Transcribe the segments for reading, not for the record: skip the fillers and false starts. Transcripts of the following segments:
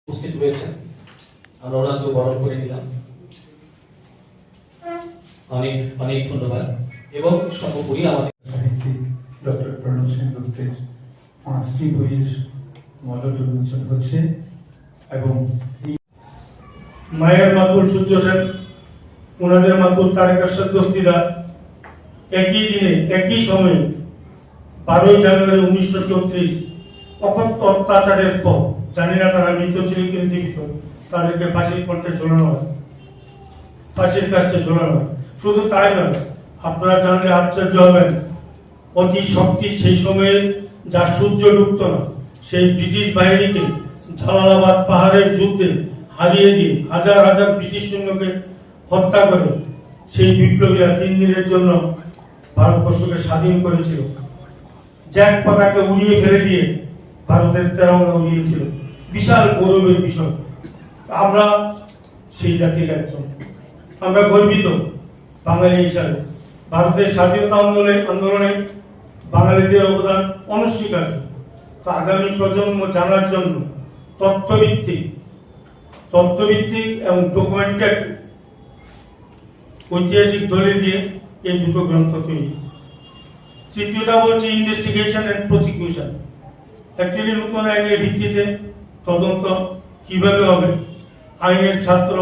উপস্থিত হয়েছেন, আমরা ওনাকে বরণ করে নিলাম। অনেক অনেক ধন্যবাদ। এবং সর্বোপরি আমাদের সাহিত্যিক ডক্টর প্রণব সেন গুপ্তের 5টি বইয়ের মডেল উন্মোচন হচ্ছে এবং মায়ের মাতুল সূর্য সেন, ওনাদের মাতুল তারকেশ্বর দস্তিদার একই দিনে একই সময়ে 12 জানুয়ারি 1934 অকথ্য অত্যাচারের পর, জানি না তারা মৃত ছিল কি জীবিত, তাদেরকে ফাঁসির কণ্ঠে ঝোলানো হয়, ফাঁসির কাছে ঝোলানো হয়। শুধু তাই নয়, আপনারা জানলে আশ্চর্য হবেন, অতি শক্তি সেই সময়ে যা সূর্য ডুবত না, সেই ব্রিটিশ বাহিনীকে জালালাবাদ পাহাড়ের যুদ্ধে হারিয়ে দিয়ে হাজার হাজার ব্রিটিশ সৈন্যকে হত্যা করে সেই বিপ্লবীরা 3 দিনের জন্য ভারতবর্ষকে স্বাধীন করেছিল। জ্যাক পতাকা উড়িয়ে ফেলে দিয়ে ভারতের তেরঙ্গা উড়িয়েছিল, বিশাল গৌরবের বিষয়। আমরা সেই জাতির একজন, আমরা গর্বিত বাঙালি হিসাবে। ভারতের স্বাধীনতা আন্দোলনে বাঙালিদের অবদান অনস্বীকার্য। তো আগামী প্রজন্ম জানার জন্য তথ্যভিত্তিক এবং ডকুমেন্টেড ঐতিহাসিক দলিল দিয়ে এই দুটো গ্রন্থ তৈরি। তৃতীয়টা বলছে ইনভেস্টিগেশন এন্ড প্রসিকিউশন। অ্যাকচুয়ালি নতুন আইনের ভিত্তিতে তদন্ত কিভাবে হবে, আইনের ছাত্র,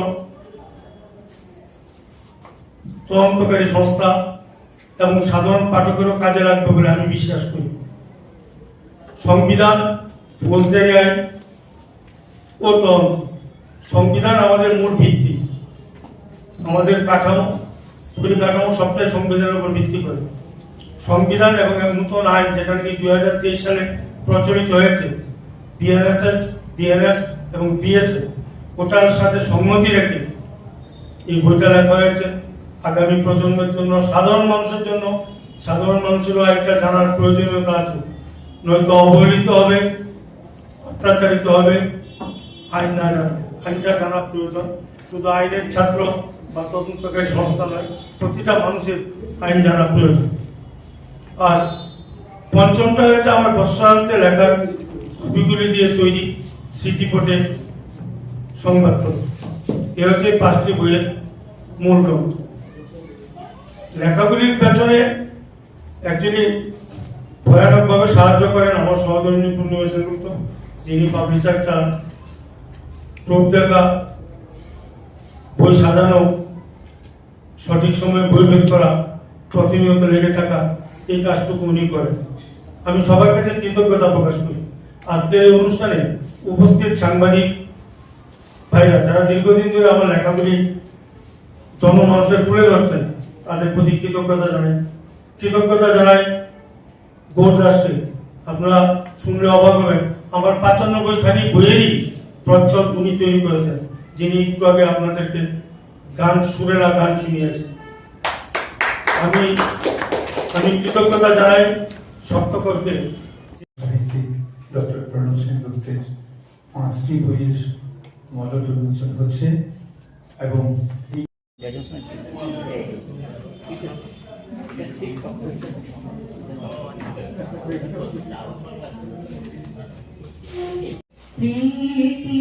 তদন্তকারী সংস্থা এবং সাধারণ পাঠকেরও কাজে লাগবে বলে আমি বিশ্বাস করি। সংবিধান, ফৌজদারি আইন ও তদন্ত। সংবিধান আমাদের মূল ভিত্তি, আমাদের পরিকাঠামো সবটাই সংবিধানের উপর ভিত্তি করে। সংবিধান এবং নতুন আইন যেটা নাকি 2023 সালে প্রচলিত হয়েছে, বিএনএস এবং বিএসএ, ওটার সাথে সম্মতি রেখে এই বইটা লেখা হয়েছে আগামী প্রজন্মের জন্য, সাধারণ মানুষের জন্য। সাধারণ মানুষেরও আইনটা জানার প্রয়োজনীয়তা আছে, নয়তো অবহেলিত হবে, অত্যাচারিত হবে আইন না জানলে। আইনটা জানা প্রয়োজন, শুধু আইনের ছাত্র বা তদন্তকারী সংস্থা নয়, প্রতিটা মানুষের আইন জানা প্রয়োজন। আর পঞ্চমটা হয়েছে আমার বর্ষান্তে লেখার ছবিগুলি দিয়ে তৈরি স্মৃতিপটে সংবাদপত্র। এ হচ্ছে 5টি বইয়ের মূল গ্রন্থ। লেখাগুলির পেছনে অ্যাকচুয়ালি ভয়ানকভাবে সাহায্য করেন আমার সহধর্মী পূর্ণিমা সেনগুপ্ত, যিনি পাবলিশার চালান। প্রুফ দেখা, বই সাজানো, সঠিক সময়ে বই বের করা, প্রতিনিয়ত লেগে থাকা, এই কাজটুকু উনি করেন। আমি সবার কাছে কৃতজ্ঞতা প্রকাশ করি। আজকের এই অনুষ্ঠানে উপস্থিত সাংবাদিক ভাইরা যারা দীর্ঘদিন ধরে আমার লেখাগুলি জনমানুষের তুলে ধরছেন, তাদের প্রতি কৃতজ্ঞতা জানাই গৌড় রাষ্ট্রে। আপনারা শুনলে অবাক হবেন, আমার 95 খানি বইয়েরই প্রচ্ছদ উনি তৈরি করেছেন, যিনি একটু আগে আপনাদেরকে সুরেলা গান শুনিয়েছেন। আমি কৃতজ্ঞতা জানাই সপ্তকরকে। সাহিত্যিক ডক্টর প্রণব সেন গুপ্তের 5টি বইয়ের মডেল উন্মোচন হচ্ছে এবং প্রীতি